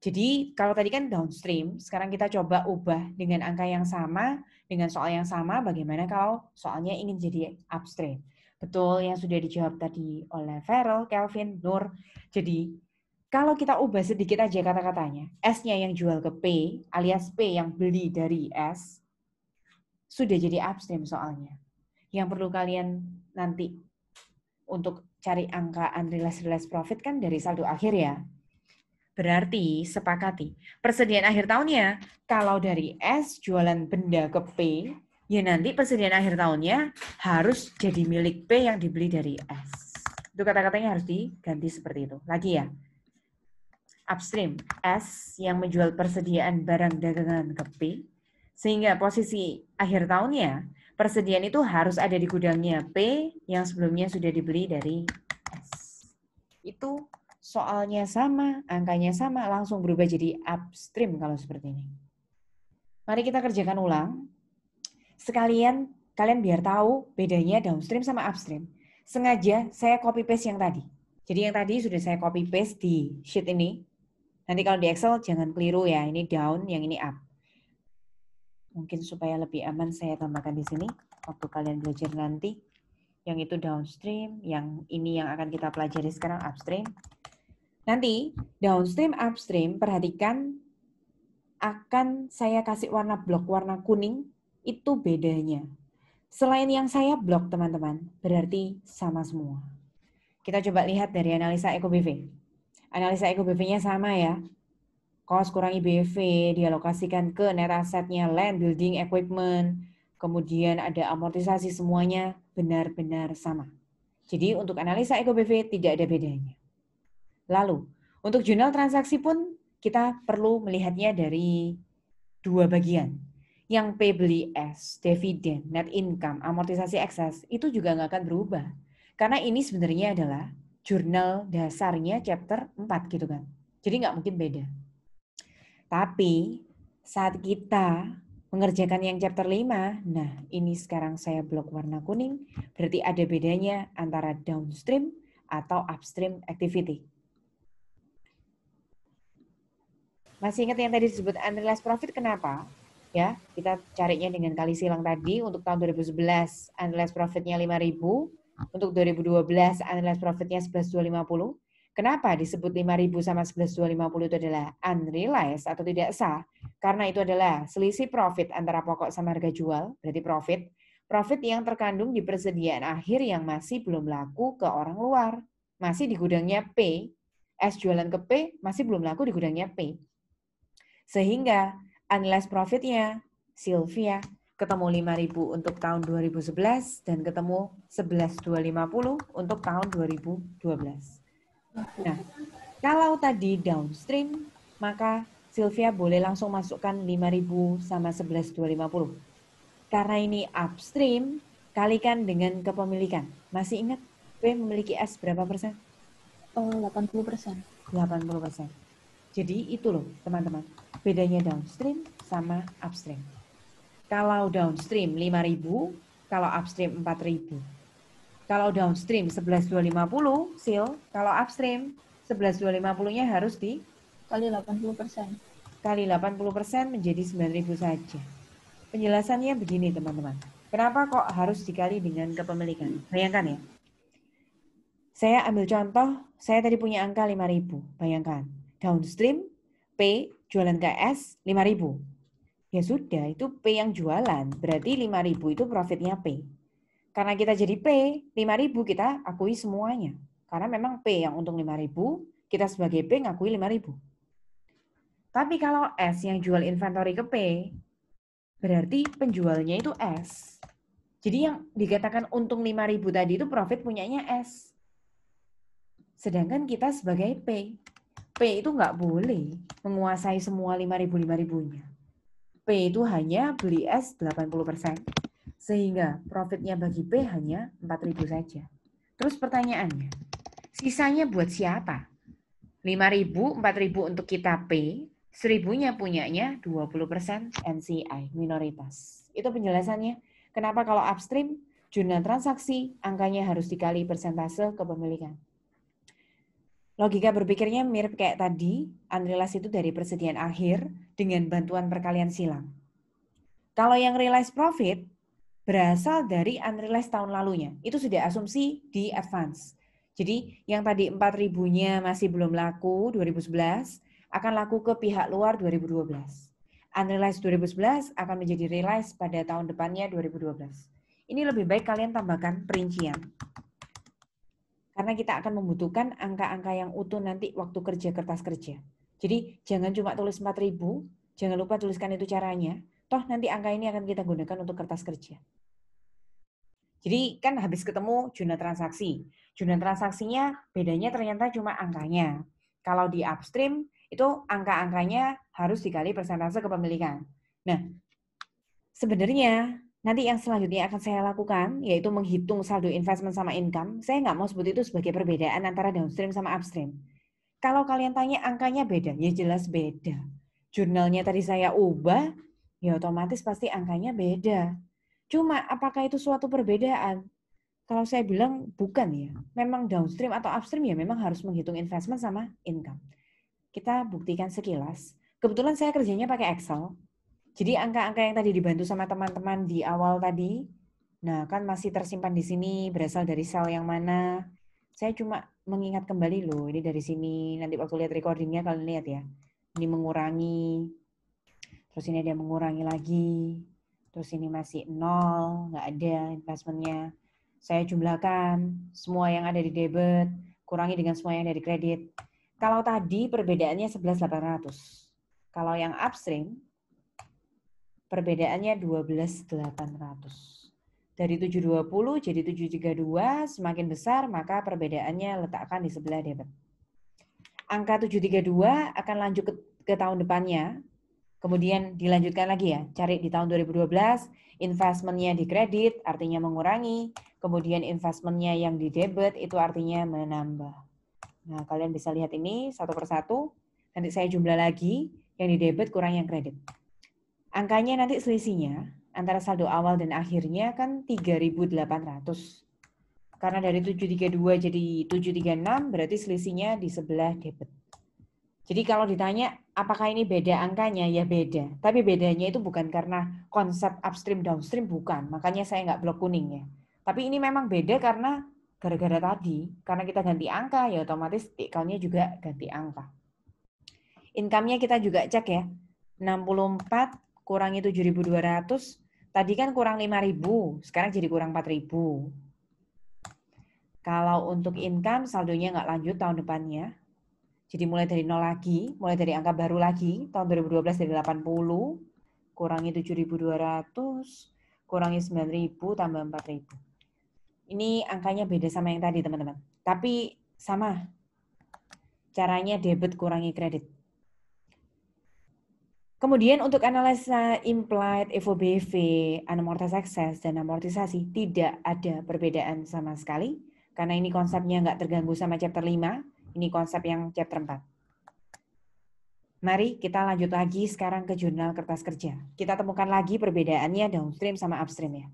Jadi kalau tadi kan downstream, sekarang kita coba ubah dengan angka yang sama, dengan soal yang sama, bagaimana kalau soalnya ingin jadi upstream. Betul yang sudah dijawab tadi oleh Feral, Kelvin, Nur. Jadi kalau kita ubah sedikit aja kata-katanya, S-nya yang jual ke P, alias P yang beli dari S, sudah jadi upstream soalnya. Yang perlu kalian nanti untuk cari angka unrealized profit kan dari saldo akhir ya. Berarti sepakati persediaan akhir tahunnya kalau dari S jualan benda ke P, ya nanti persediaan akhir tahunnya harus jadi milik P yang dibeli dari S. Itu kata-katanya harus diganti seperti itu. Lagi ya. Upstream, S yang menjual persediaan barang dagangan ke P, sehingga posisi akhir tahunnya persediaan itu harus ada di gudangnya P yang sebelumnya sudah dibeli dari S. Itu soalnya sama, angkanya sama, langsung berubah jadi upstream kalau seperti ini. Mari kita kerjakan ulang. Sekalian kalian biar tahu bedanya downstream sama upstream. Sengaja saya copy paste yang tadi. Jadi yang tadi sudah saya copy paste di sheet ini. Nanti kalau di Excel jangan keliru ya, ini down, yang ini up. Mungkin supaya lebih aman saya tambahkan di sini waktu kalian belajar nanti. Yang itu downstream, yang ini yang akan kita pelajari sekarang upstream. Nanti downstream, upstream, perhatikan akan saya kasih warna blok warna kuning, itu bedanya. Selain yang saya blok teman-teman, berarti sama semua. Kita coba lihat dari analisa EKBV. Analisa EKBV-nya sama ya. Cost kurangi BV dialokasikan ke net assetnya land, building, equipment, kemudian ada amortisasi, semuanya benar-benar sama. Jadi untuk analisa EKBV tidak ada bedanya. Lalu untuk jurnal transaksi pun kita perlu melihatnya dari dua bagian. Yang P beli S, dividen, net income, amortisasi ekses, itu juga nggak akan berubah. Karena ini sebenarnya adalah jurnal dasarnya chapter 4 gitu kan. Jadi nggak mungkin beda. Tapi saat kita mengerjakan yang chapter 5, nah ini sekarang saya blok warna kuning, berarti ada bedanya antara downstream atau upstream activity. Masih ingat yang tadi disebut unrealized profit kenapa? Ya, kita carinya dengan kali silang tadi. Untuk tahun 2011 unrealized profitnya 5.000, untuk 2012 unrealized profitnya 11.250. Kenapa disebut 5.000 sama 11.250 itu adalah unrealized atau tidak sah? Karena itu adalah selisih profit antara pokok sama harga jual, berarti profit. Profit yang terkandung di persediaan akhir yang masih belum laku ke orang luar. Masih di gudangnya P, S jualan ke P, masih belum laku di gudangnya P. Sehingga unrealized profit-nya Sylvia ketemu 5.000 untuk tahun 2011 dan ketemu 11.250 untuk tahun 2012. Nah, kalau tadi downstream, maka Sylvia boleh langsung masukkan 5.000 sama 11.250. Karena ini upstream, kalikan dengan kepemilikan. Masih ingat P memiliki S berapa persen? 80%. 80%. Jadi itu loh teman-teman, bedanya downstream sama upstream. Kalau downstream 5.000, kalau upstream 4.000. Kalau downstream 11.250, Sil, kalau upstream 11.250-nya harus Kali 80%. kali 80% menjadi 9.000 saja. Penjelasannya begini teman-teman. Kenapa kok harus dikali dengan kepemilikan? Bayangkan ya. Saya ambil contoh, saya tadi punya angka 5.000. Bayangkan, downstream P jualan ke S 5.000. Ya sudah, itu P yang jualan. Berarti 5.000 itu profitnya P. Karena kita jadi P, 5.000 kita akui semuanya. Karena memang P yang untung 5.000, kita sebagai P ngakui 5.000. Tapi kalau S yang jual inventory ke P, berarti penjualnya itu S. Jadi yang dikatakan untung 5.000 tadi itu profit punyanya S. Sedangkan kita sebagai P. P itu nggak boleh menguasai semua 5.000-5.000-nya. P itu hanya beli S 80%. Sehingga profitnya bagi P hanya 4.000 saja. Terus pertanyaannya, sisanya buat siapa? 5.000, 4.000 untuk kita P, 1.000-nya punyanya 20% NCI, minoritas. Itu penjelasannya. Kenapa kalau upstream, jurnal transaksi, angkanya harus dikali persentase kepemilikan. Logika berpikirnya mirip kayak tadi, unrealized itu dari persediaan akhir dengan bantuan perkalian silang. Kalau yang realized profit berasal dari unrealized tahun lalunya. Itu sudah asumsi di advance. Jadi yang tadi 4.000-nya masih belum laku 2011, akan laku ke pihak luar 2012. Unrealized 2011 akan menjadi realized pada tahun depannya 2012. Ini lebih baik kalian tambahkan perincian. Karena kita akan membutuhkan angka-angka yang utuh nanti waktu kerja kertas kerja. Jadi jangan cuma tulis 4.000, jangan lupa tuliskan itu caranya. Toh nanti angka ini akan kita gunakan untuk kertas kerja. Jadi kan habis ketemu jurnal transaksi. Jurnal transaksinya bedanya ternyata cuma angkanya. Kalau di upstream itu angka-angkanya harus dikali persentase kepemilikan. Nah, sebenarnya nanti yang selanjutnya akan saya lakukan, yaitu menghitung saldo investment sama income. Saya nggak mau sebut itu sebagai perbedaan antara downstream sama upstream. Kalau kalian tanya angkanya beda, ya jelas beda. Jurnalnya tadi saya ubah, ya otomatis pasti angkanya beda. Cuma apakah itu suatu perbedaan? Kalau saya bilang bukan ya. Memang downstream atau upstream ya memang harus menghitung investment sama income. Kita buktikan sekilas. Kebetulan saya kerjanya pakai Excel. Jadi angka-angka yang tadi dibantu sama teman-teman di awal tadi, nah kan masih tersimpan di sini, berasal dari sel yang mana. Saya cuma mengingat kembali loh, ini dari sini. Nanti waktu lihat recordingnya kalian lihat ya. Ini mengurangi, terus ini ada mengurangi lagi, terus ini masih 0, nggak ada investmentnya. Saya jumlahkan semua yang ada di debit, kurangi dengan semua yang ada di kredit. Kalau tadi perbedaannya 11.800. Kalau yang upstream, perbedaannya 12.800. Dari 720 jadi 732, semakin besar maka perbedaannya letakkan di sebelah debit. Angka 732 akan lanjut ke tahun depannya, kemudian dilanjutkan lagi ya, cari di tahun 2012, investmentnya di kredit artinya mengurangi, kemudian investmentnya yang di debit itu artinya menambah. Nah, kalian bisa lihat ini satu persatu, nanti saya jumlah lagi, yang di debit kurang yang kredit. Angkanya nanti selisihnya antara saldo awal dan akhirnya kan 3.800. Karena dari 732 jadi 736 berarti selisihnya di sebelah debit. Jadi kalau ditanya apakah ini beda angkanya, ya beda. Tapi bedanya itu bukan karena konsep upstream downstream, bukan. Makanya saya nggak blok kuning ya. Tapi ini memang beda karena gara-gara tadi. Karena kita ganti angka ya otomatis count-nya juga ganti angka. Income-nya kita juga cek ya. 64 kurangi 7.200, tadi kan kurang 5.000, sekarang jadi kurang 4.000. Kalau untuk income, saldonya nggak lanjut tahun depannya. Jadi mulai dari 0 lagi, mulai dari angka baru lagi, tahun 2012 dari 80, kurangi 7.200, kurangi 9.000, tambah 4.000. Ini angkanya beda sama yang tadi teman-teman. Tapi sama, caranya debit kurangi kredit. Kemudian untuk analisa implied, FOBV, unamortized excess, dan amortisasi tidak ada perbedaan sama sekali. Karena ini konsepnya nggak terganggu sama chapter 5, ini konsep yang chapter 4. Mari kita lanjut lagi sekarang ke jurnal kertas kerja. Kita temukan lagi perbedaannya downstream sama upstream ya.